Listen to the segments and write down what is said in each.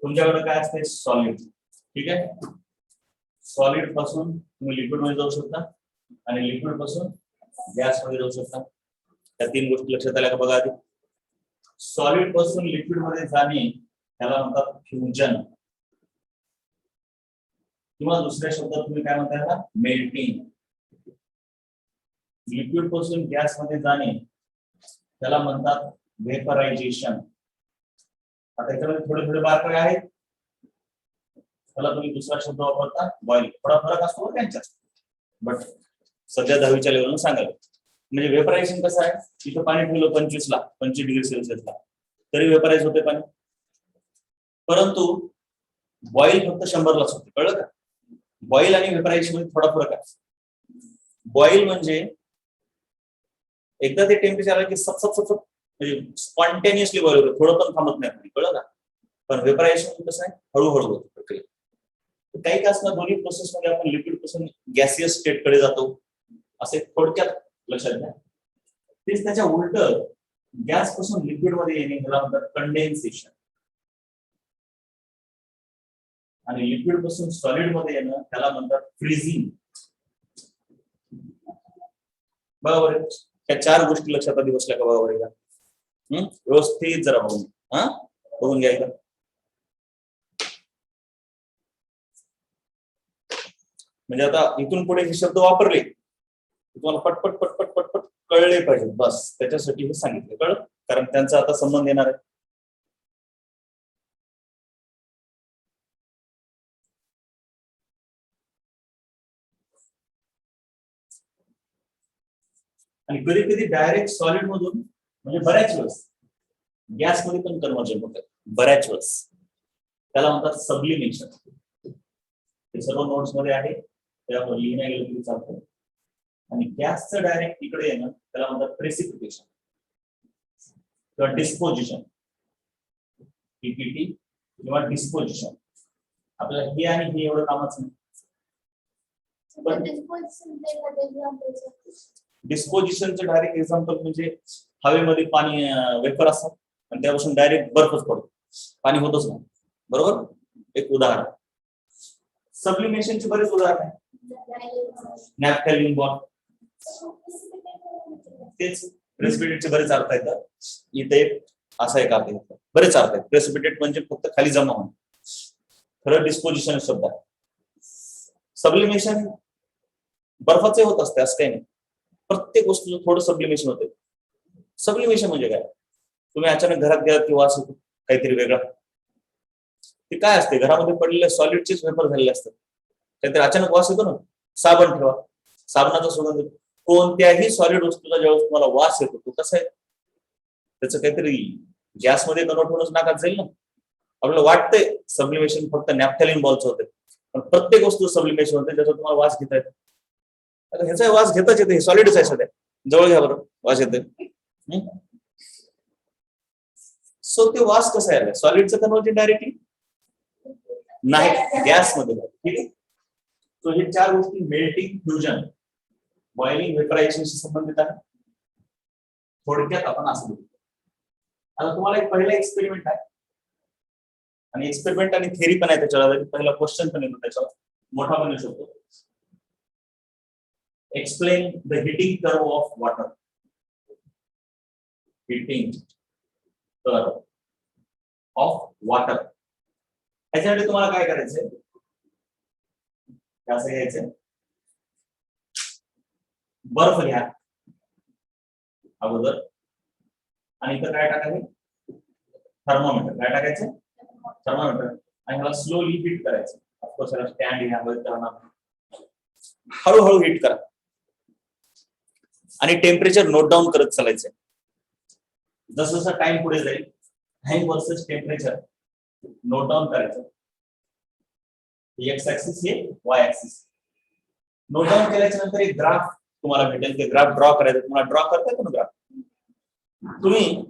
तुमच्याकडे काय असते सॉलिड, ठीक आहे. सॉलिड पासून तुम्ही लिक्विड मध्ये जाऊ शकता आणि लिक्विड पासून गॅस मध्ये जाऊ शकता. त्या तीन गोष्टी लक्षात आल्या का बघा आधी. सॉलिड पासून लिक्विड मध्ये जाणे त्याला म्हणतात फ्युजन, किंवा दुसऱ्या शब्दात तुम्ही काय म्हणता याला मेल्टिंग. लिक्विड पासून गॅस मध्ये जाणे त्याला म्हणतात वेपरायझेशन. आता याच्यामध्ये थोडे थोडे बारकावे आहेत, त्याला तुम्ही दुसरा शब्द वापरता बॉइलिंग. थोडा फरक असतो त्यांच्यात, बट सध्या 10वीच्या लेवलला सांगायला. म्हणजे वेपरायझेशन कसं आहे, तिथं पाणी ठेवलं 25 डिग्री सेल्सिअसला तरी वेपरायझ होते पाणी, परंतु बॉईल फक्त 100लाच होते. कळलं का? बॉईल आणि वेपरायझेशन मध्ये थोडा फरक आहे. बॉईल म्हणजे एकदा ते टेम्परेचर आलं की सप म्हणजे स्पॉन्टेनियसली बॉईल होतं, थोडं पण थांबत नाही. कळलं का? पण वेपरायझेशन कसं आहे, हळूहळू होतं प्रक्रिया. काही का असणार दोन्ही प्रोसेस मध्ये आपण लिक्विड पासून गॅसियस स्टेट कडे जातो, असे थोडक्यात लक्षात घ्या. तेच त्याच्या उलट गॅस पासून लिक्विड मध्ये येणे ह्याला म्हणतात कंडेन्सेशन, आणि लिक्विड पासून सॉलिड मध्ये येणं त्याला म्हणतात फ्रीजिंग. बरोबर. त्या 4 गोष्टी लक्षात आधी बसल्या का बरोबर आहे का? व्यवस्थित जरा बघून घ्यायचं. म्हणजे आता इथून पुढे हे शब्द वापरले तुम्हाला पटपट पटपट पटपट कळले पाहिजे, बस त्याच्यासाठी हे सांगितलं. कळलं? कारण त्यांचा आता संबंध येणार आहे. आणि कधी कधी डायरेक्ट सॉलिड मधून म्हणजे बऱ्याच वेळेस गॅस मध्ये पण कन्व्हर्जन होतं, बऱ्याच वेळेस. त्याला म्हणतात सबलिमेशन. हे सर्व नोट्स मध्ये आहे, त्यावर लिहिण्या गेलं तरी चालतं. आणि गॅसचं डायरेक्ट इकडे येणं त्याला म्हणतात प्रेसिपिटेशन किंवा डिस्पोजिशन. पीपीटी किंवा डिस्पोजिशन. आपल्याला हे आणि हे एवढं कामाचं नाही. डिस्पोजिशनचं डायरेक्ट एक्झाम्पल म्हणजे हवेमध्ये पाणी वेपर असतात आणि त्यापासून डायरेक्ट बर्फच पडतो, पाणी होतच नाही. बरोबर, एक उदाहरण. सबलिमेशनचे बरेच उदाहरण आहे. नॅफ्थॅलिन बॉन्ड, तेच प्रेसिपिटेटचे बरेच अर्थ आहेत. इथे असा एक अर्थ आहे, बरेच अर्थ आहेत. प्रेसिपिटेट म्हणजे फक्त खाली जमा होणं, खरं डिस्पोजिशन शब्द आहे. सबलिमेशन बर्फाचे होत असते असं काही नाही, प्रत्येक वस्तूचं थोडं सबलिमेशन होते. सबलिमेशन म्हणजे काय? तुम्ही अचानक घरात गेलात की वास येतो काहीतरी वेगळा, ते काय असते? घरामध्ये पडलेले सॉलिडचेच वेपर झालेले असतात, काहीतरी अचानक वास येतो ना. साबण ठेवा, साबणाचा सुगंध येतो. कोणत्याही सॉलिड वस्तूचा ज्यावेळेस तुम्हाला वास येतो तो कसा आहे? त्याचं काहीतरी गॅसमध्ये कन्वर्ट होणंच नाकात जाईल ना. आपल्याला वाटतंय सबलिमेशन फक्त नॅफ्थॅलिन बॉलचं होतं, पण प्रत्येक वस्तू सबलिमेशन होते ज्याचा तुम्हाला वास घेता येतो. आता ह्याचा वास घेताच येते, हे सॉलिडच आहे सध्या. जवळ घ्या बरं, वास येते. सो ते वास कसा आहे? सॉलिडचं कन्वर्जन डायरेक्टली नाही, गॅसमध्ये. ठीक आहे. सो हे 4 गोष्टी मेल्टिंग, फ्युजन, बॉइलिंग, वेपरायझेशनशी संबंधित आहे. थोडक्यात आपण असं बघू. आता तुम्हाला एक पहिला एक्सपेरिमेंट आहे, आणि एक्सपेरिमेंट आणि थेरी पण आहे त्याच्यावर. पहिला क्वेश्चन पण येतो त्याच्यावर, मोठा पण येऊ शकतो. Explain the heating curve of water. Heating curve of water. याच्यासाठी तुम्हाला काय करायचंय? असं घ्यायचं, बर्फ घ्या अगोदर, आणि इथं काय टाकायचं? थर्मोमीटर. काय टाकायचं? थर्मोमीटर. आणि ह्याला स्लोली हिट करायचं. ऑफकोर्स ह्याला स्टँड घ्या, हळूहळू हिट करा आणि टेम्परेचर नोट डाऊन करत चालायचं. जसं जसं टाइम पुढे जाईल time versus temperature note down करायचं. एक्स ऍक्सिस हे वाय ऍक्सिस. नोट डाऊन केल्याच्या नंतर एक ग्राफ तुम्हाला भेटेल, ते ग्राफ ड्रॉ करायचं. तुम्हाला ड्रॉ करता येतो ना ग्राफ? तुम्ही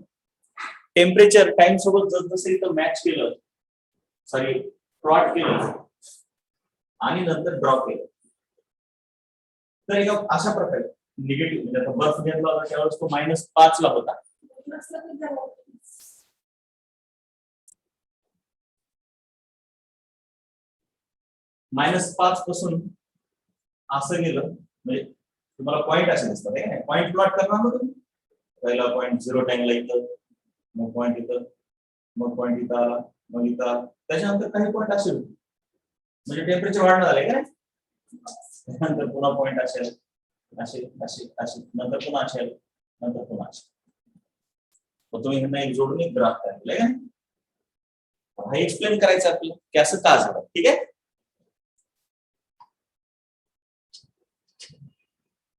टेम्परेचर टाइम सोबत जसं इथं मॅच केलं, सॉरी प्लॉट केलं आणि नंतर ड्रॉ केलं, तर एक अशा प्रकारे निगेटिव्ह म्हणजे बर्फ घेतला होता त्यावेळेस तो -5 ला होता. -5 पासून असं गेलं म्हणजे तुम्हाला पॉईंट असे दिसतात पॉईंट प्लॉट करणार ना तुम्ही पहिला पॉईंट 0 टाइमला इथं मग पॉईंट इथं मग पॉईंट इथं आला मग इथं आला त्याच्यानंतर काही पॉईंट असे म्हणजे टेम्परेचर वाढणार आले का नंतर पुन्हा पॉईंट असेल असे असे असे नंतर पुन्हा असेल नंतर पुन्हा असेल मग तुम्ही ह्यांना एक जोडून एक ग्राफ तयार केलाय का हा एक्सप्लेन करायचं आपल्याला की असं का झालं ठीक आहे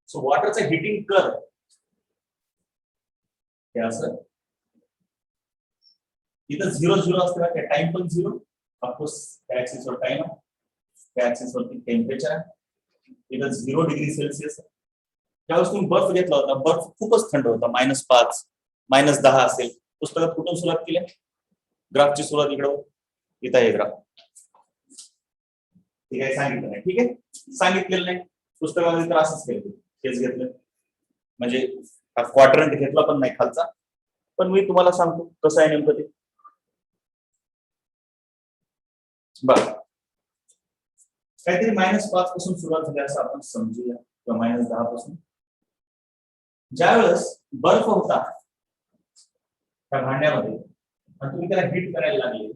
सो वॉटरचं हिटिंग कर हे असं इथं 0 असते ना टाइम पण 0 ऑफकोर्स त्या ऍक्सिस वर टाइम आहे त्या ऍक्सिस वरती टेम्परेचर आहे इथं 0 डिग्री सेल्सिअस त्यावेळेस तुम्ही बर्फ घेतला होता बर्फ खूपच थंड होता -5 -10 असेल पुस्तकात कुठून सुरुवात केली ग्राफची सुरुवात इकडं इथं आहे ग्राफ ठीक आहे सांगितलं नाही ठीक आहे सांगितलेलं नाही पुस्तकामध्ये तर असंच केलं तेच घेतलं म्हणजे क्वाड्रंट घेतला पण नाही खालचा पण मी तुम्हाला सांगतो कसं आहे नेमकं ते बघ काहीतरी -5 पासून सुरुवात झाली असं आपण समजूया किंवा -10 पासून ज्यावेळेस बर्फ होता त्या भांड्यामध्ये आणि तुम्ही त्याला हीट करायला लागले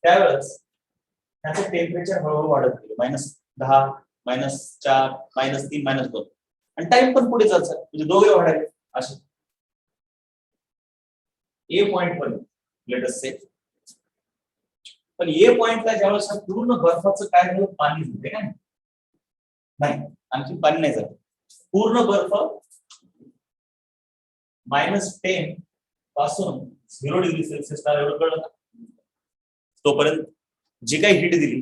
त्यावेळेस त्याचं टेम्परेचर हळूहळू वाढत गेलं -10 -4 -3 -2 आणि टाइम पण पुढे जायचं म्हणजे दोघे वाढायचे असे ए पॉइंट पर्यंत लेट अस से पण ए पॉइंटला ज्यावेळेस पूर्ण बर्फाचं काय झालं पाणी झालं काय नाही आणखी पाणी नाही झालं पूर्ण बर्फ -10 पासून 0 डिग्री सेल्सिअस एवढं कळलं तोपर्यंत जी काही हीट दिली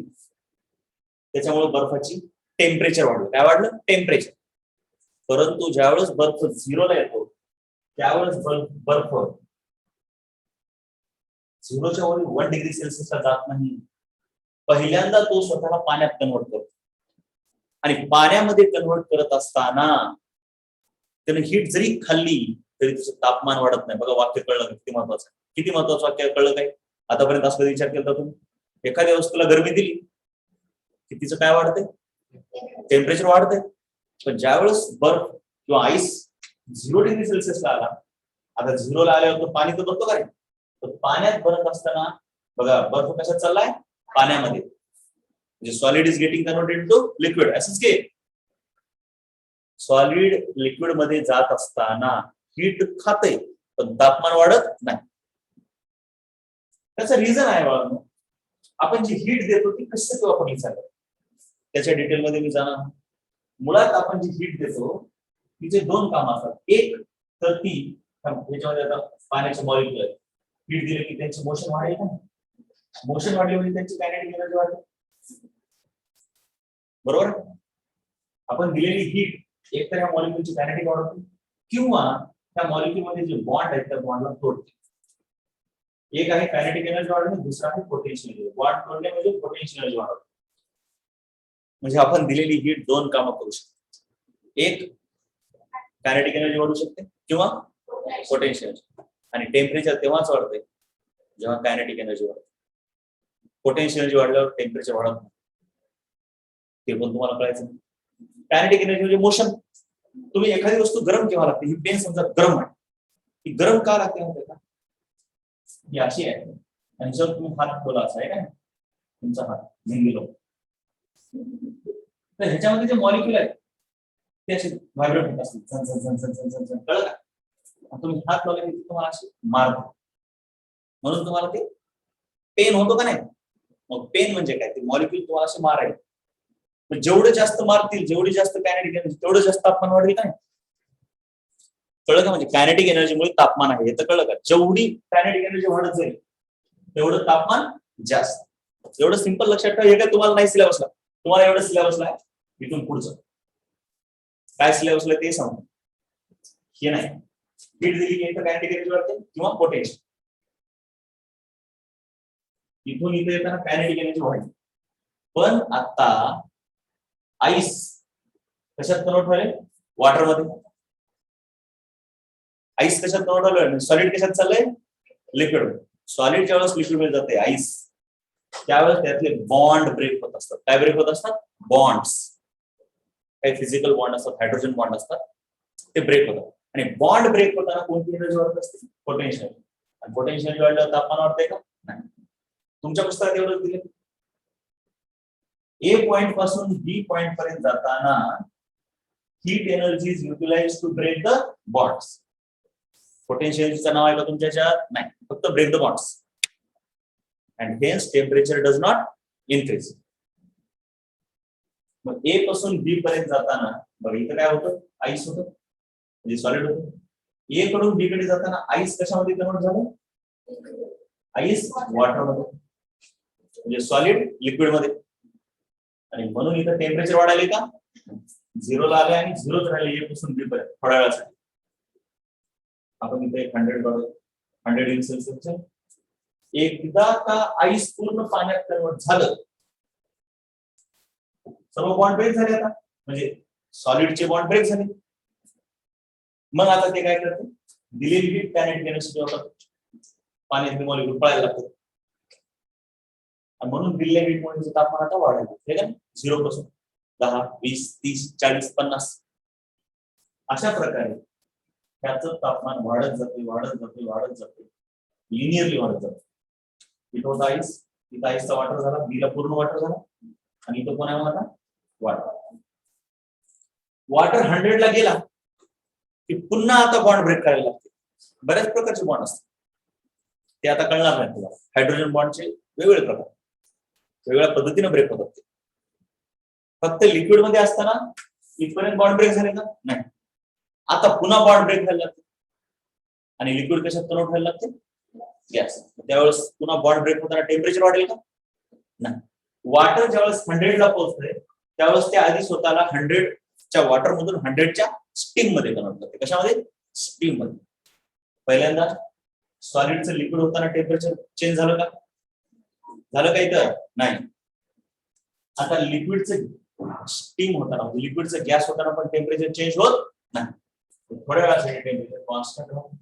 त्याच्यामुळे बर्फाची टेम्परेचर वाढलं काय वाढलं टेम्परेचर परंतु ज्यावेळेस बर्फ 0 ला येतो त्यावेळेस बर्फ 0च्या वर 1 डिग्री सेल्सिअसला जात नाही पहिल्यांदा तो स्वतःला पाण्यात कन्वर्ट करतो आणि पाण्यामध्ये कन्वर्ट करत असताना त्याने हीट जरी खाल्ली तरी त्याचं तापमान वाढत नाही बघा वाक्य कळलं किती महत्वाचं वाक्य कळलं काय आतापर्यंत असं विचार केला तुम्ही एखाद्या वस्तूला गरमी दिली की तिचं काय वाढतंय टेम्परेचर वाढतंय पण ज्यावेळेस बर्फ किंवा आईस 0 डिग्री सेल्सिअसला आला आता 0 ला आल्यावर पाणी तर बनतो काय तर पाण्यात बनत असताना बघा बर्फ कशात चाललाय पाण्यामध्ये म्हणजे solid is getting converted to liquid असंच की सॉलिड लिक्विड मध्ये जात असताना हीट खाते पण तापमान वाढत नाही त्याचं रिझन आहे बाळांनो आपण जी हीट देतो ती कशासाठी वापरली जाते त्याच्या डिटेलमध्ये मी जाणार मुळात आपण जी हीट देतो तिचे 2 काम असतात एक तर ती याच्यामध्ये आता पाण्याचे मॉलिक्युल हीट दिले की त्यांचे मोशन वाढेल का मोशन वाढले म्हणजे त्यांची कायनेटिक एनर्जी वाढते बरोबर आपण दिलेली हीट एक तर या मॉलिक्युलची कायनेटिक वाढवते किंवा त्या मॉलिक्युल मध्ये जे बॉन्ड आहेत त्या बॉन्डला तोडते एक आहे कायनेटिक एनर्जी वाढवणे दुसरा आहे पोटेन्शियल एनर्जी बॉन्ड तोडणे म्हणजे पोटेन्शियल एनर्जी वाढवणे म्हणजे आपण दिलेली हीट 2 कामं करू शकतो एक कायनेटिक एनर्जी वाढवू शकते किंवा पोटेन्शियल आणि टेम्परेचर तेव्हाच वाढते जेव्हा कायनेटिक एनर्जी वाढते पोटेन्शियल एनर्जी वाढल्यावर टेम्परेचर वाढत नाही ते पण तुम्हाला कळायचं कायनेटिक एनर्जी म्हणजे मोशन तुम्ही एखादी वस्तू गरम केव्हा लागते ही पेन समजा गरम आहे ती गरम का लागते माहिती का ही अशी आहे आणि जर तुम्ही हात ठेवला असा आहे का तुमचा हात झिंगिलो तर ह्याच्यामध्ये जे मॉलिक्युल आहेत ते असे व्हायब्रेट होत असतील झन झन झन झन झन झन कळलं का तुम्ही हात लावले की तुम्हाला असे मारतो म्हणून तुम्हाला ते पेन होतो का नाही मग पेन म्हणजे काय ते मॉलिक्युल तुम्हाला असे मारायचे जेवढे जास्त मारतील जेवढी जास्त कायनेटिक एनर्जी तेवढं जास्त तापमान वाढेल का कळलं का म्हणजे कायनेटिक एनर्जीमुळे तापमान आहे हे तर कळलं का जेवढी कायनेटिक एनर्जी वाढत जाईल तेवढं तापमान जास्त एवढं सिंपल लक्षात ठेवा हे काय तुम्हाला नाही सिलेबसला तुम्हाला एवढं सिलेबसला आहे इथून पुढचं काय सिलेबसला ते सांगू हे नाही हीट दिली की कायनेटिक एनर्जी वाढते किंवा पोटेन्शियल इथून इथे येताना कायनेटिक एनर्जी वाढते पण आता आईस कशात कन्वर्ट व्हायला वॉटरमध्ये आईस कशात कन्वर्ट व्हायला सॉलिड कशात चाललंय लिक्विड सॉलिड ज्यावेळेस लिक्विड मध्ये जाते आईस त्यावेळेस त्यातले बॉन्ड ब्रेक होत असतात. काय ब्रेक होत असतात? बॉन्ड्स. काही फिजिकल बॉन्ड असतात, हायड्रोजन बॉन्ड असतात, ते ब्रेक होतात. आणि बॉन्ड ब्रेक होताना कोणती एनर्जी वाढत असते? पोटेन्शियल. आणि पोटेन्शियल वाढल्यावर तापमान वाढतंय का? नाही. तुमच्या पुस्तकात एवढंच दिले. ए पॉइंट पासून बी पॉइंट पर्यंत जाताना heat energy is utilise to break the bonds. पोटेन्शियलचं नाव आहे का तुमच्याच्यात? नाही, फक्त break the bonds. And hence temperature does not increase. मग ए पासून बी पर्यंत जाताना बघा इथं काय होतं? आईस होतं, म्हणजे सॉलिड होतं. ए कडून बी कडे जाताना आईस कशामध्ये कन्वर्ट झालं? आईस वॉटर मध्ये, म्हणजे सॉलिड लिक्विड मध्ये. आणि म्हणून इथं टेम्परेचर वाढायले का? 0 ला आले आणि 0च राहिले ए पासून बी पर्यंत थोड्या वेळासाठी. आपण इथे 100 काढू, 100 डिग्री सेल्सिअस. एकदा का आईस पूर्ण पाण्यात कन्वर्ट झालं, सर्व बॉन्ड ब्रेक झाले आता, म्हणजे सॉलिडचे बॉन्ड ब्रेक झाले. मग आता ते काय करते? दिलेली हीट कायनेटिक एनर्जी वापरतात, पाण्यातले मॉलिक्यूल पळायला लागतात. आणि म्हणून दिलेल्या हीटमुळे तापमान आता वाढायला लागतं का? 0 पासून 10, 20, 30, 40, 50 अशा प्रकारे त्याचं तापमान वाढत जाते, वाढत जाते, वाढत जाते, लिनियरली वाढत जाते. इथं होता आईस, इथं आईसचा वॉटर झाला, बीला पूर्ण वॉटर झाला, आणि इथं कोण आहे मग आता? वॉटर. वॉटर 100 ला गेला की पुन्हा आता बॉन्ड ब्रेक करायला लागते. बऱ्याच प्रकारचे बॉन्ड असतात, ते आता कळणार नाही तुला. हायड्रोजन बॉन्डचे वेगवेगळे प्रकार, वेगवेगळ्या पद्धतीने ब्रेक होतात. ते फक्त लिक्विड मध्ये असताना इथपर्यंत बॉन्ड ब्रेक झाले का? नाही. आता पुन्हा बॉन्ड ब्रेक व्हायला लागते. आणि लिक्विड कशात कन्वर्ट व्हायला लागते? गॅस. त्यावेळेस पुन्हा बॉन्ड ब्रेक होताना टेम्परेचर वाढेल का? नाही. वॉटर ज्यावेळेस 100 ला पोहोचतंय त्यावेळेस ते आधी स्वतःला 100च्या वॉटर मधून 100च्या स्टीम मध्ये कन्वर्ट करते. कशामध्ये? स्टीम मध्ये. पहिल्यांदा सॉलिडचं लिक्विड होताना टेम्परेचर चेंज झालं का? झालं का इथं? नाही. आता लिक्विडचं स्टीम होताना, लिक्विडचं गॅस होताना पण टेम्परेचर चेंज होत नाही. थोड्या वेळासाठी टेम्परेचर कॉन्स्टंट राहतं.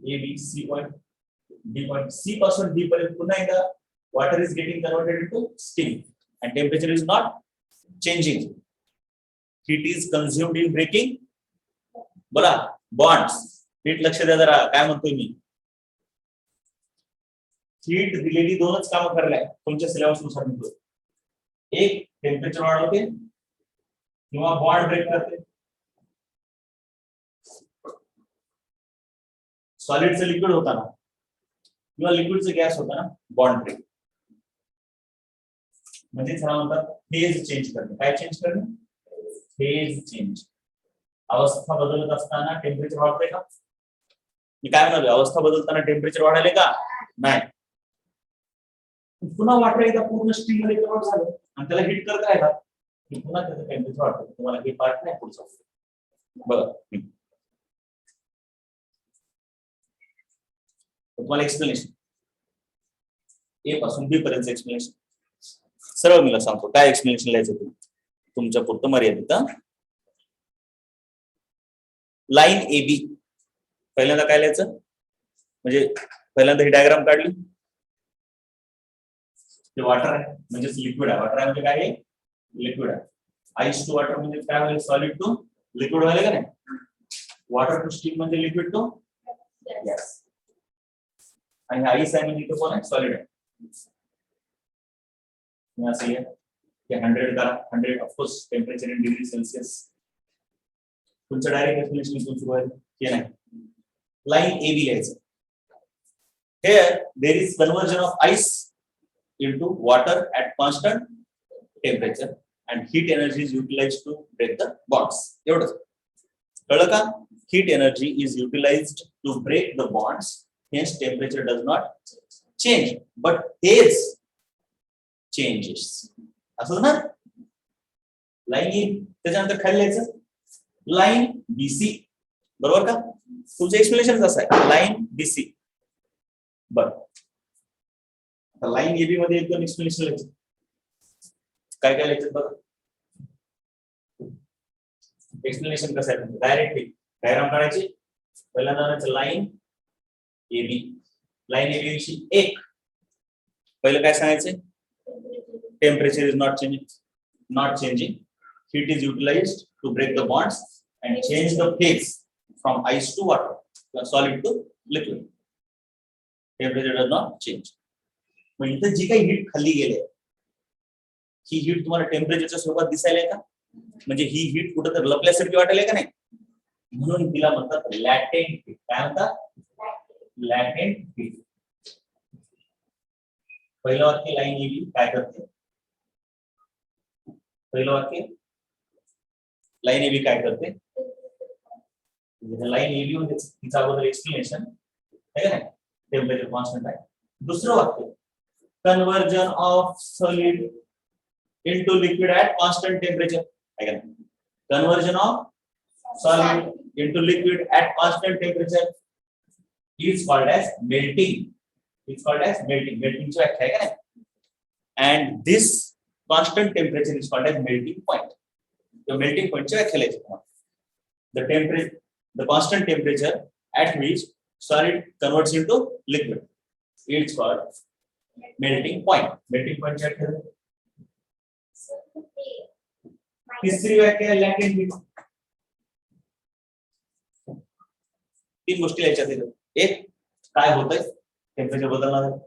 A B C point, D point, C पासून डी पर्यंत पुन्हा एकदा water is getting converted into steam and temperature is not changing. Heat is consumed in breaking. बोला बॉन्ड्स. हीट लक्ष द्या जरा, काय म्हणतोय मी. हीट दिलेली दोनच कामं करायला तुमच्या सिलेबस नुसार म्हणतो. एक टेम्परेचर वाढवते किंवा बॉन्ड ब्रेक करते. सॉलिडचं लिक्विड होताना किंवा लिक्विडचं गॅस होताना बॉन्ड ब्रेक, म्हणजे म्हणतात फेज चेंज करणे. काय चेंज करणे? Phase change. अवस्था बदलत असताना टेम्परेचर वाढते का? मी काय म्हणाले, अवस्था बदलताना टेम्परेचर वाढायले का? नाही. पुन्हा वॉटर एकदा पूर्ण स्टीम मध्ये कन्वर्ट झालं आणि त्याला हीट करत राहिला की पुन्हा त्याचं टेम्परेचर वाढतं. तुम्हाला हे पार्ट नाही पुढचं बघा. तुम्हाला एक्सप्लेनेशन ए पासून बी पर्यंत एक्सप्लेनेशन सरळ मी सांगतो. काय एक्सप्लेनेशन लिहायचं तुम्ही तुमच्या पुरतं मर्यादित. लाईन ए बी पहिल्यांदा काय लिहायचं, म्हणजे पहिल्यांदा ही डायग्राम काढली. ते वॉटर आहे म्हणजेच लिक्विड आहे. वॉटर आहे म्हणजे काय आहे? लिक्विड आहे. आईस टू वॉटर म्हणजे काय होईल? सॉलिड टू लिक्विड व्हायला का नाही? वॉटर टू स्टीम म्हणजे लिक्विड टू गॅस. आणि आईस आहे म्हणजे इथे कोण आहे? सॉलिड आहे. असं आहे की 100 करा. 100 of course temperature in degree Celsius. तुमचं डायरेक्ट एक्सप्लेनेशन इथून सुरू आहे की नाही. लाईन ए बी लिहायचं. Here there is conversion of ice into water at constant temperature and heat energy is utilized to break the bonds. एवढंच कळलं का? Heat energy is utilized to break the bonds. Hence temperature does not change, but phase changes. असं ना. Line A त्याच्यानंतर खाली लिहायचं line BC. बरोबर का? तुमचं एक्सप्लेनेशन असं आहे लाईन बीसी. बरं लाईन एबी मध्ये एकदम एक्सप्लेनेशन लिहायचं. काय काय लिहायचं बघा. एक्सप्लेनेशन कसं आहे डायरेक्टली डायग्राम काढायची. पहिल्यांदा लाईन एबी. लाईन एबी विषयी 1 पहिलं काय सांगायचंय? Temperature is not changing. Heat is utilized to break the bonds and change the phase from ice to water, solid to liquid. Temperature does not change. मग इथं जी काही heat खाली गेले ही heat तुम्हाला टेम्परेचरच्या स्वरूपात दिसायला का? म्हणजे ही हीट कुठं तर लपल्यासारखी वाटायला का नाही? म्हणून तिला म्हणतात लॅटेंट हीट. काय म्हणतात? लॅटेंट हीट. पहिलं वाक्य लाईन एबी काय करते? पहिलं वाक्य लाईन एबी काय करते? लाईन एबी म्हणजे तिचा अगोदर एक्सप्लेनेशन आहे का नाही? टेम्परेचर कॉन्स्टंट आहे. दुसरं वाक्य conversion of solid into liquid at constant temperature आहे का नाही? Conversion of solid into liquid at constant temperature is called as melting. Is called as melting. मेल्टिंगची व्याख्या आहे का नाही? And this constant temperature is called as melting point. The melting point the temperature, the constant temperature at which solid converts into liquid, it's called melting point. Melting point क्या है? तीसरी व्याख्या है latent heat. तीन गोष्टी याच्यात येतात. एक काय होतंय? टेम्परेचर बदलणार आहे.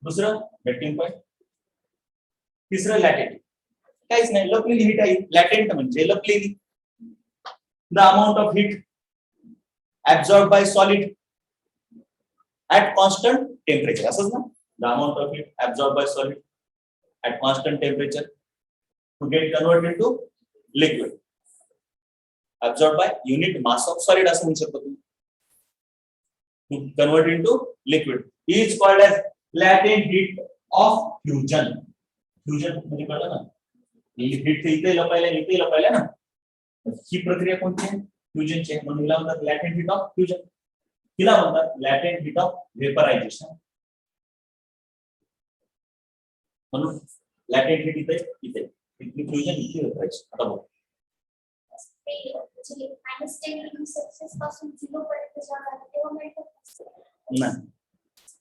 दुसरं melting point. तिसरं latent. काहीच नाही, लपलेली हीट आहे. लॅटेंट म्हणजे लपलेली. The amount of heat absorb by solid at constant temperature. असंच ना? The amount of heat absorb by solid at constant temperature to get converted to liquid. Absorb by unit mass of solid असं म्हणू शकतो तुम्ही. To convert into liquid is called as latent heat of fusion. Fusion म्हणजे कळलं ना? Heat इथे लपायला इथे लपायला ना. ही प्रक्रिया कोणती आहे? फ्युजनची. म्हणून हिला म्हणतात लॅटेंट हीट ऑफ फ्युजन. हिला म्हणतात लॅटेंट हीट ऑफ वेपरायझेशन. म्हणून लॅटेंट हीट इथे इथे इथली फ्युजन इथे वेपरायझेशन. आता बघ नाही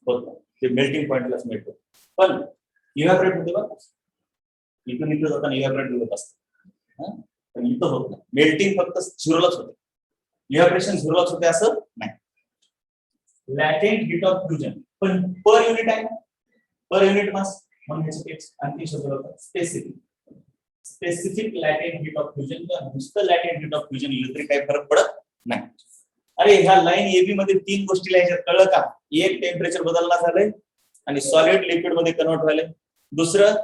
होत ते मेल्टिंग पॉइंटलाच मिळतं. पण इव्हॅपोरेट होते बघ. इथून इथं जाताना इव्हॅपोरेट होत असतं. पण इथं होत नाही. मेल्टिंग फक्त झिरोलाच होते. इव्हॅपोरेशन झिरोलाच होते असं नाही. लॅटेंट हीट ऑफ फ्युजन पण पर युनिट आहे. पर युनिट मास म्हणून आणखी शब्द होता specific. Specific latent heat of fusion किंवा नुसतं लॅटेंट हीट ऑफ फ्युजन लिहिलं तरी काही फरक पडत नाही. अरे ह्या लाईन एबी मध्ये तीन गोष्टी लिहायच्यात. कळलं का? एक टेम्परेचर बदलणार झालंय आणि सॉलिड लिक्विड मध्ये कन्वर्ट व्हायलंय. दुसरं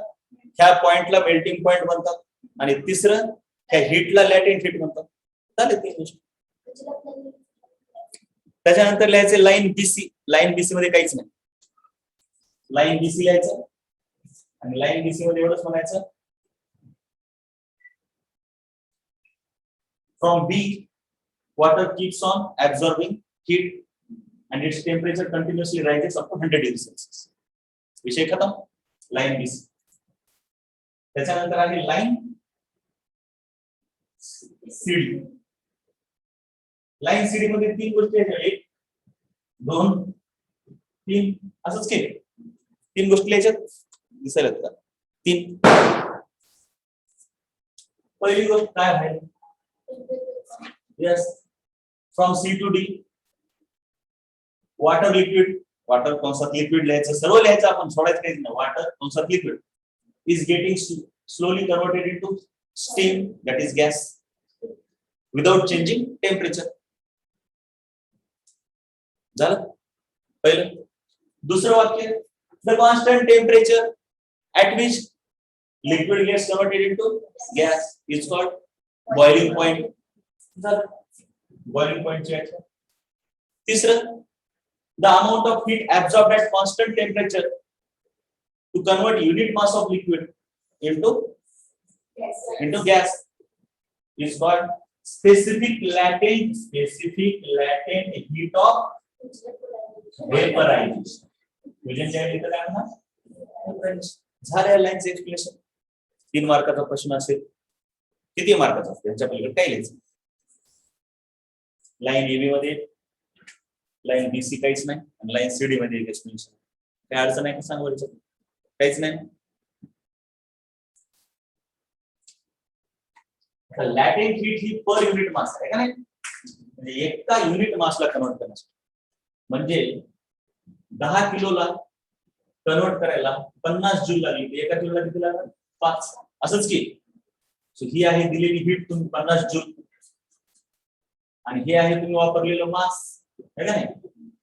ह्या पॉइंटला मेल्टिंग पॉइंट म्हणतात. आणि तिसरं ह्या हीटला लॅटेंट हीट म्हणतात. झाले तीन गोष्टी. त्याच्यानंतर लिहायचे लाईन बीसी. लाईन बीसी मध्ये काहीच नाही. लाईन बीसी लिहायचं आणि लाईन बीसी मध्ये एवढंच म्हणायचं from B water keeps on absorbing heat and its temperature continuously rises up to 100 degrees Celsius. विषय खतम. Line BC. त्याच्यानंतर आहे लाईन सीडी. लाईन सीडी मध्ये तीन गोष्टी आहेत. एक दोन तीन असंच केले. तीन गोष्टी लिहायच्यात. दिसायला का? तीन. पहिली गोष्ट काय आहे? Yes from C to D water liquid. Water कंसात लिक्विड लिहायचं. सर्व लिहायचं आपण. सोडायचं काहीच नाही. वॉटर कंसात लिक्विड is getting slowly converted into steam, that is gas, without changing temperature. झालं पहिलं. दुसरं वाक्य the constant temperature at which liquid gets converted into gas is called boiling point. झालं boiling point ची व्याख्या. तिसरं the amount of heat absorbed at constant temperature to convert unit mass of liquid into gas is called specific latent heat of vaporization. Fusion च्या वेळी काय म्हणतात? झाल्या लाईनचं explanation. 3 मार्काचा प्रश्न असेल. किती मार्काचा असतो याच्या पलीकडे काय लिहायचं? लाईन एबी मध्ये लाईन बीसी काहीच नाही आणि लाईन सीडी मध्ये एक एक्सप्लेनेशन. काय अडचण आहे का सांग बरं. काहीच नाही. लॅटेंट हीट ही पर युनिट मास आहे का नाही, म्हणजे एका युनिट मासला कन्वर्ट करण्यासाठी. म्हणजे 10 किलोला कन्वर्ट करायला 50 जूल लागली, एका किलोला किती लागणार? 5. असंच की ही आहे दिलेली हीट तुम्ही 50 जूल, आणि हे आहे तुम्ही वापरलेलं मास आहे का नाही.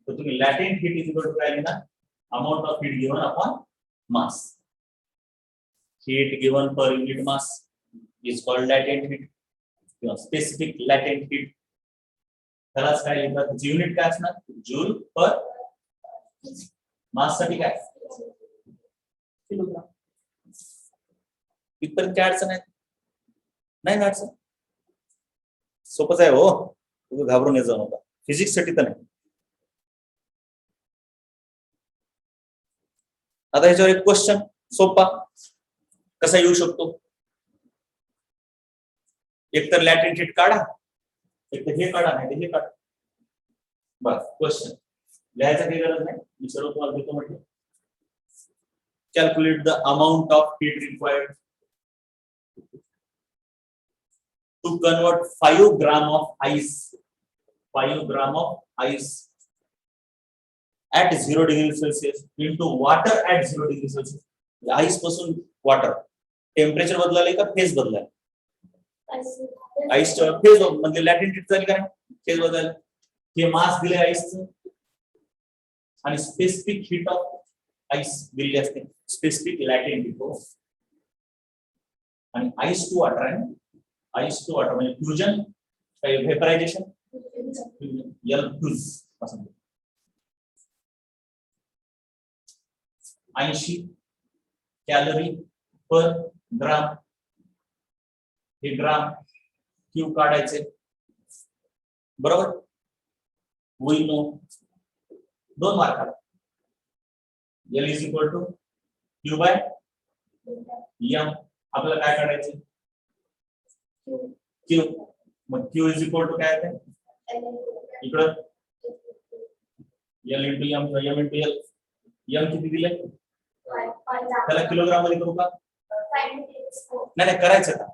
तर तुम्ही latent heat is equal to काय लिहिणार? Amount of heat given upon mass. Heat given per unit mass is called latent heat किंवा स्पेसिफिक लॅटेंट हीट. त्यालाच काय लिहितात? युनिट काय असणार? जूल पर मास साठी काय? किलोग्राम. इथपर्यंत काय अडचण आहे? नाही ना अडचण, सोपंच आहे हो, तुम्ही घाबरून येत जाऊ नका. फिजिक्स साठी तर नाही. आता ह्याच्यावर एक क्वेश्चन सोपा कसा येऊ शकतो? एक तर लॅटेंट हीट काढा, एक तर हे काढा, नाही हे काढा. बस क्वेश्चन लिहायचं काही गरज नाही, मी सर्व तुम्हाला देतो म्हटलं. Calculate the amount of heat required to convert 5 gram of ice, 5 gram of ice at 0 degree Celsius into water at 0 degree Celsius. Ice पासून वॉटर टेम्परेचर बदलाले का फेज बदलाय? आईस फेज म्हणजे लॅटेंट हीट झाली का नाही? फेज बदलाय. हे मास दिले आईसचं आणि स्पेसिफिक हीट ऑफ आईस दिली असते, स्पेसिफिक लॅटेंट हीट. आणि आईस टू वॉटर आहे, आईस टू वॉटर म्हणजे फ्युजन, व्हेपरायझेशन, एल फ्यूज असं. 80 कॅलरी पर ग्राम. हे ग्राम क्यू काढायचे बरोबर. वी नो 2 मार्काला L is equal to Q by M. आपल्याला काय काढायचं? क्यू. मग क्यू इज इक्वल टू काय आहे इकडं? L into M, M into L. M किती दिले? त्याला किलोग्राम मध्ये करू का? नाही करायचं का?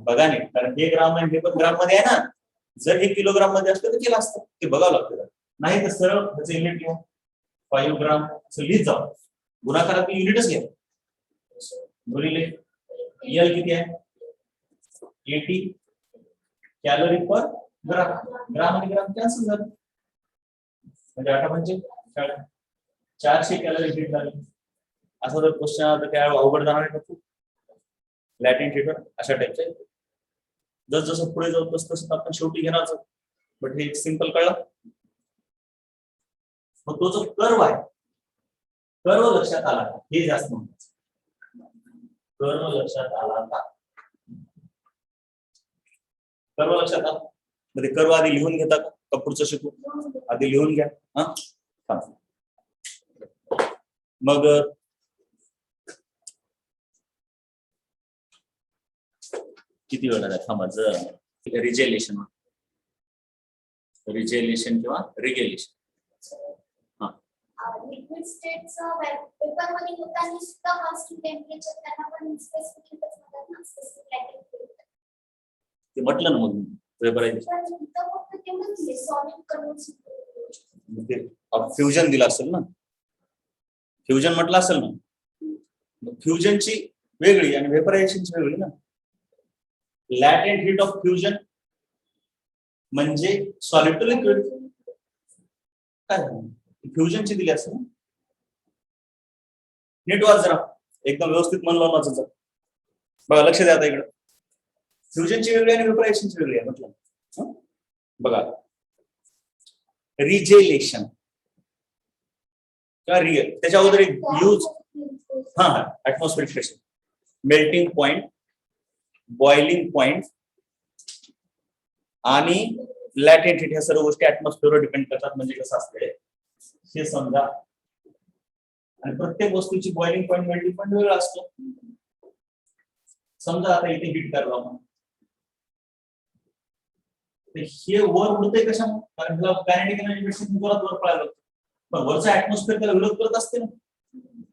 बघा नाही, कारण हे ग्राम आहे, हे पण ग्राम मध्ये आहे ना. जर हे किलोग्राम मध्ये असतं तर केलं असतं, ते बघावं लागतं. नाही तर सरळ त्याचं युनिट लिहू, 5 ग्राम लिहित जाऊ. गुणाकारात युनिटच घ्या. गुणिले एल किती आहे? 80 कॅलरी पर ग्राम. ग्राम आणि ग्राम कॅन्सल झालं, म्हणजे 8 400 कॅलरी हीट झाली. असा जर क्वेश्चन आला तर काय अवघड जाणार आहे का? लॅटेंट हीट अशा टाइपचे जसं पुढे जाऊ तसं आपण शेवटी घेणार. बट हे सिंपल कळलं. मग तो जो कर्व आहे, कर्व लक्षात आला का? हे जास्त महत्त्वाचं. कर्व लक्षात आला का? कर्व लक्षात आला म्हणजे कर्व आधी लिहून घेता का पुढचं शिकू? आधी लिहून घ्या. हा मग किती वेळ झाला? थांबा जर रिजेलेशन, रिजेलेशन किंवा रिगेलेशन. लिक्विड स्टेटचं पेपर मध्ये होताना सुद्धा कॉन्स्टंट टेम्परेचर त्यांना पण स्पेसिफिक हीटच म्हणतात ना, स्पेसिफिक लॅटेंट हीट. ते म्हटलं ना मग वेपरायझेशन. पण इथं फक्त तेवढंच दिले सॉलिड कन्व्हर्शन. ते फ्युजन दिलं असेल ना, फ्युजन म्हटलं असेल ना. फ्युजनची वेगळी आणि वेपरायझेशनची वेगळी ना. लॅटेंट हीट ऑफ फ्युजन म्हणजे सॉलिड टू लिक्विड. काय फ्युजनची दिली असेल ना. नीट वाच जरा, एकदम व्यवस्थित मन लावून वाचायचं. बघा लक्ष द्या आता इकडं. फ्युजनची वेगळी आणि वेपरायझेशनची वेगळी आहे म्हटलं. बघा रिजेलेशन किंवा त्याच्या अगोदर एक use atmospheric pressure, melting point, boiling point आणि लॅटेंट हीट ह्या सर्व गोष्टी ऍटमॉस्फेअरवर डिपेंड करतात. म्हणजे कसं असते हे समजा, आणि प्रत्येक वस्तूची बॉइलिंग पॉइंट, मेल्टिंग पॉइंट वेगळा असतो. समजा आता इथे हीट करलो आपण, हे वर उडतंय कशामुळे? कारण कायनेटिक एनर्जी जोरात वर पळायला लागतं. पण वरचा ऍटमॉस्फेअर त्याला विरोध करत असते ना.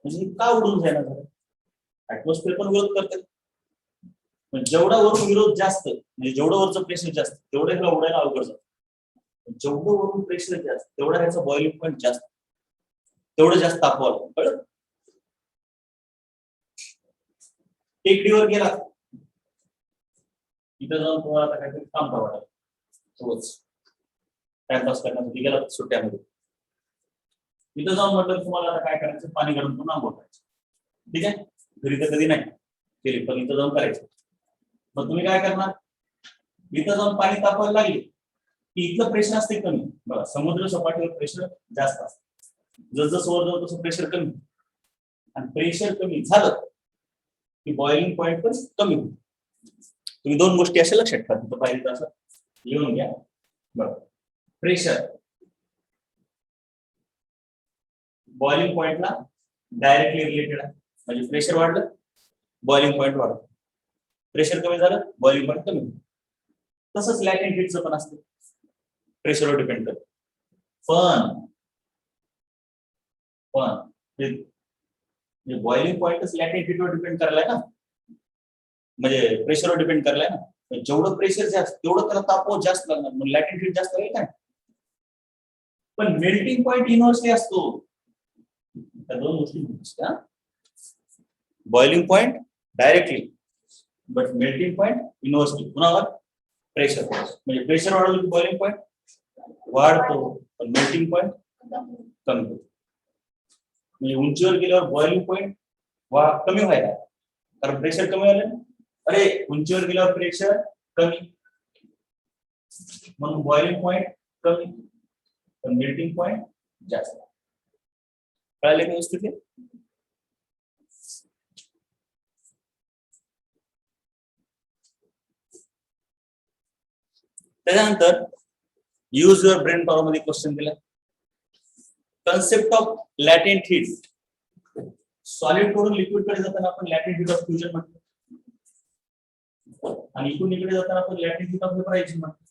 म्हणजे का उडून जाणार झालं? ऍटमॉस्फिअर पण विरोध करते. पण जेवढा वरून विरोध जास्त म्हणजे जेवढं वरचं प्रेशर जास्त तेवढं ह्याला उडायला अवघड जातं. जेवढं वरून प्रेशर जास्त तेवढा ह्याचा बॉइलिंग पॉईंट जास्त, तेवढं जास्त तापवावं कळलं. टेकडीवर गेला इथं जाऊन तुम्हाला काहीतरी काम करावं लागेल रोज टाइमपास करण्यासाठी गेला सुट्ट्यामध्ये. इथं जाऊन म्हटलं तुम्हाला आता काय करायचं, पाणी गरम करून आंघोळ करायचं. ठीक आहे, घरी तर कधी नाही केली पण इथं जाऊन करायचं. मग तुम्ही काय करणार, इथं जाऊन पाणी तापवायला लागले की इथलं प्रेशर असते कमी. बघा समुद्र सपाटीवर प्रेशर जास्त असतं, जसं वर जाऊ तसं प्रेशर कमी, आणि प्रेशर कमी झालं की बॉइलिंग पॉईंट पण कमी होतो. तुम्ही दोन गोष्टी अशा लक्षात ठेवा, तिथं पाहिजे असं लिहून घ्या. बघा प्रेशर बॉइलिंग पॉइंटला डायरेक्टली रिलेटेड आहे, म्हणजे प्रेशर वाढलं बॉइलिंग पॉइंट वाढतं, प्रेशर कमी झालं बॉइलिंग पॉइंट कमी होतं. तसंच लॅटेंट हीटचं पण असतं, प्रेशरवर डिपेंड करतं. पण बॉइलिंग पॉइंटच लॅटेंट हीटवर डिपेंड करायला ना, म्हणजे प्रेशरवर डिपेंड करायला ना. जेवढं प्रेशर जास्त तेवढं त्याला तापमान जास्त लागणार, मग लॅटेंट हीट जास्त होईल काय. पण मेल्टिंग पॉइंट इनव्हर्सली असतो. त्या दोन गोष्टी, boiling point directly but melting point inversely. कुणावर, प्रेशर. म्हणजे प्रेशर वाढवलं की बॉइलिंग पॉइंट वाढतो पण मेल्टिंग पॉइंट कमी होतो. म्हणजे उंचीवर गेल्यावर बॉइलिंग पॉइंट कमी व्हायला कारण प्रेशर कमी झालं. अरे उंचीवर गेल्यावर प्रेशर कमी म्हणून बॉइलिंग पॉइंट कमी पण मेल्टिंग पॉइंट जास्त. कळाले का व्यवस्थित? त्याच्यानंतर यूज युअर ब्रेन पॉवर मध्ये क्वेश्चन दिला, concept of latent heat. Solid कडून लिक्विड कडे जाताना आपण लॅटेंट हीट ऑफ फ्युजन म्हणतो, आणि इकडून इकडे जाताना आपण लॅटेंट हीट ऑफ वेपरायझेशन म्हणतो.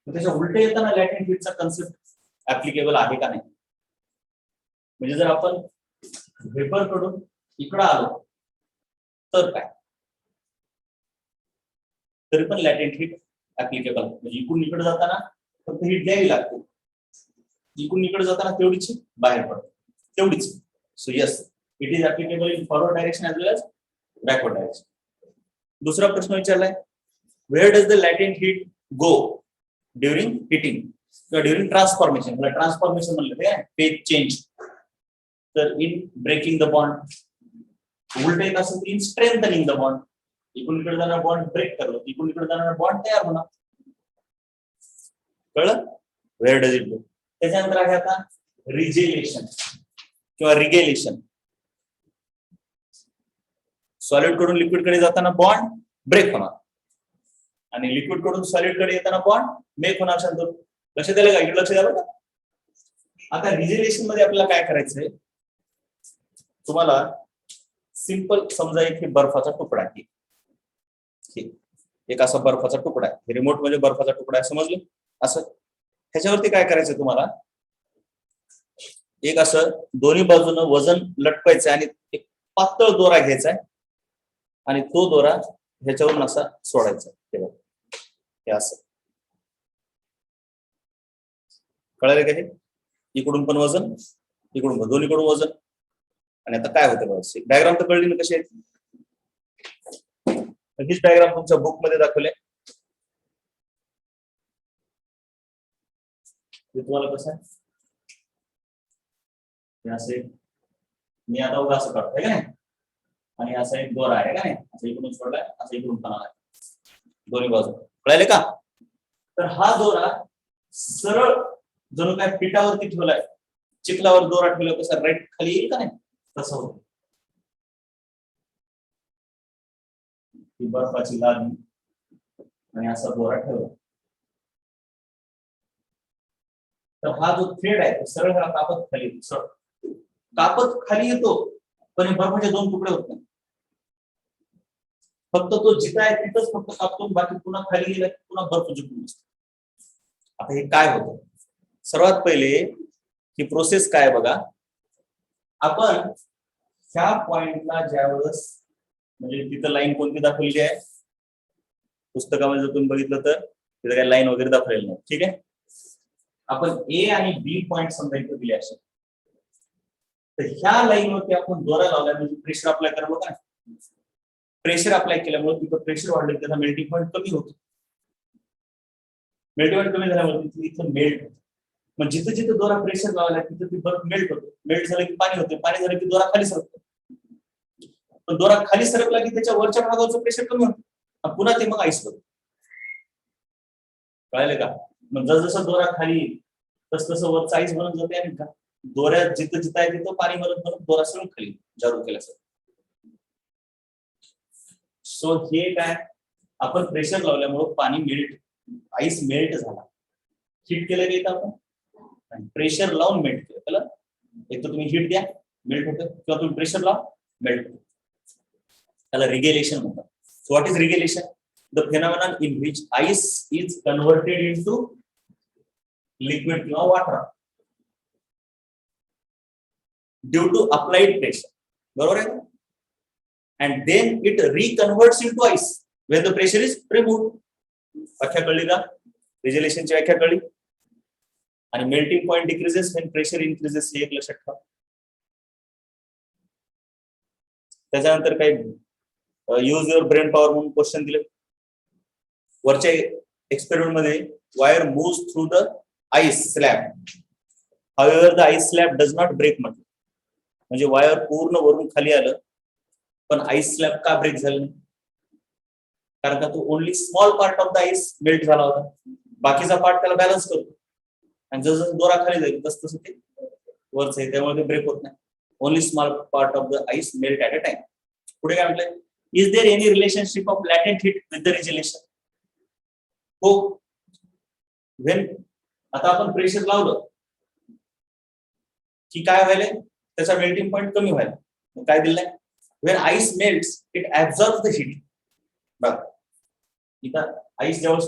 त्याच्या उलटे येताना लॅटेंट हीटचा कन्सेप्ट ऍप्लिकेबल आहे का नाही. म्हणजे जर आपण वेपर कडून इकडे आलो तर काय, तरी पण लॅटेंट हीट ऍप्लिकेबल. म्हणजे इकडून इकडे जाताना फक्त हीट द्यावी लागते, इकडून इकडे जाताना तेवढीच बाहेर पडते, तेवढीच. So yes, it is applicable in forward direction as well as backward direction. दुसरा प्रश्न विचारलाय, where does the latent heat go during heating किंवा ड्युरिंग ट्रान्सफॉर्मेशन. ट्रान्सफॉर्मेशन म्हणलं ते फेज चेंज. तर इन ब्रेकिंग द बॉन्ड, उलट येत असेल इन स्ट्रेंथनिंग द बॉन्ड. इकडून इकडे जाणार बॉन्ड ब्रेक करलो, इकडून इकडे जाणार बॉन्ड तयार होणार. कळलं, वेअर डज इट गो. त्याच्यानंतर आहे आता रिजेलेशन किंवा रिगेलेशन. सॉलिड कडून लिक्विड कडे जाताना बॉन्ड ब्रेक होणार आणि लिक्विड कडून सॉलिड कडे येताना बॉन्ड मेक होणार. लक्षात आलं का, इकडे लक्ष द्या बरं. आता रिजेलेशन मध्ये आपल्याला काय करायचंय, तुम्हाला सिंपल समजा एक बर्फाचा तुकडा आहे, एक असा बर्फाचा तुकडा आहे, हे रिमोट म्हणजे बर्फाचा तुकडा आहे, समजलं. असं ह्याच्यावरती काय करायचं तुम्हाला, एक असं दोन्ही बाजूनं वजन लटकायचं आणि एक पातळ दोरा घ्यायचा आहे आणि तो दोरा ह्याच्यावरून असा सोडायचा. हे असं कळालं का? हे इकडून पण वजन, इकडून पण, दोन्हीकडून वजन. आणि आता काय होतं बघा, डायग्राम तर कळली ना कशी आहे. हीच डायग्राम तुमच्या बुक मध्ये दाखवले. तुम्हाला कसं आहे, असे मी आता उगा असं काढतोय का नाही, आणि असा एक दोरा आहे का नाही, असं इकडून सोडलाय, असं इकडून पण आलाय, दोन्ही बाजू. कळाले का? तर हा दोरा सरळ जणू काय पिठावरती ठेवलाय, चिखलावर दोरा ठेवला कसा राईट खाली येईल का नाही, तसं होतं. ही बर्फाची लादी आणि असा दोरा ठेवला, तर हा जो थ्रेड आहे सरळ कापत खाली येतो, सरळ कापत खाली येतो, पण हे बर्फाचे दोन तुकडे होत नाही. फक्त तो जिथं आहे तिथंच फक्त कापतो, बाकी पुन्हा खाली गेला पुन्हा बर्फ जिंकून बसतो. आता हे काय होतं, सर्वात पहिले ही प्रोसेस काय बघा, आपण ह्या पॉइंटला ज्यावेळेस म्हणजे तिथं लाईन कोणती दाखवलेली आहे पुस्तकामध्ये जर तुम्ही बघितलं तर तिथे काही लाईन वगैरे दाखवलेली नाही. ठीक आहे. आपण ए आणि बी पॉइंट समजा इथं दिले असेल तर ह्या लाईनवरती आपण दोरा लावला म्हणजे प्रेशर अप्लाय करा बघा. प्रेशर अप्लाय केल्यामुळे तिथं प्रेशर वाढलं त्याचा मेल्टिंग पॉईंट कमी होतो. मेल्टिंग पॉईंट कमी झाल्यामुळे इथं मेल्ट होतं. मग जिथं जिथं दोरा प्रेशर लावला तिथं ती बर्फ मेल्ट होतो. मेल्ट झालं की पाणी होते. पाणी झालं की दोरा खाली सरकतो. पण दोरा खाली सरकला की त्याच्या वरच्या भागावरचं प्रेशर कमी होतं. पुन्हा ते मग आईस होतं. कळालं का? मग जसं दोरा खाली तस तसं वरचं आईस बनत जाते आणि दोऱ्यात जिथं जिथं आहे तिथं पाणी बनत बनत दोरा सरळ खाली जारू केला सर. सो हे काय आपण प्रेशर लावल्यामुळे पाणी मेल्ट आईस मेल्ट झाला. हीट केलं गेलं आपण प्रेशर लावून मेल्ट केलं. त्याला एक तर तुम्ही हीट द्या मेल्ट होतं किंवा तुम्ही प्रेशर लावा मेल्ट होतं. त्याला रिगेलेशन म्हणतात. So what is regelation? The phenomenon in which ice is converted into liquid किंवा water due to applied pressure. बरोबर आहे. and then it reconverts into ice when the pressure is removed. व्याख्या कळली का? रिजलेशनची व्याख्या कळली. आणि melting point decreases when pressure increases हे एक लक्षात ठेवा. त्याच्यानंतर काही यूज युअर ब्रेन पॉवर म्हणून क्वेश्चन दिले. वरच्या एक्सपेरिमेंट मध्ये wire moves through the ice slab. However, the ice slab does not break म्हटलं. म्हणजे वायर पूर्ण वरून खाली आलं पण आईस स्लॅब का ब्रेक झालं? कारण का तो only small part of the ice melt झाला होता. बाकीचा पार्ट त्याला बॅलन्स करतो आणि जसं दोरा खाली जाईल तस तसं ते वरच आहे त्यामुळे ते ब्रेक होत नाही. Only small part of the ice melt at a time. पुढे काय म्हटलंय? Is there any relationship of latent heat with the regelation? हो. व्हेन आता आपण प्रेशर लावलं की काय व्हायलंय? त्याचा मेल्टिंग पॉइंट कमी व्हायला. काय दिलंय? When ice melts, it absorbs the heat. बघा इथं आईस जेव्हा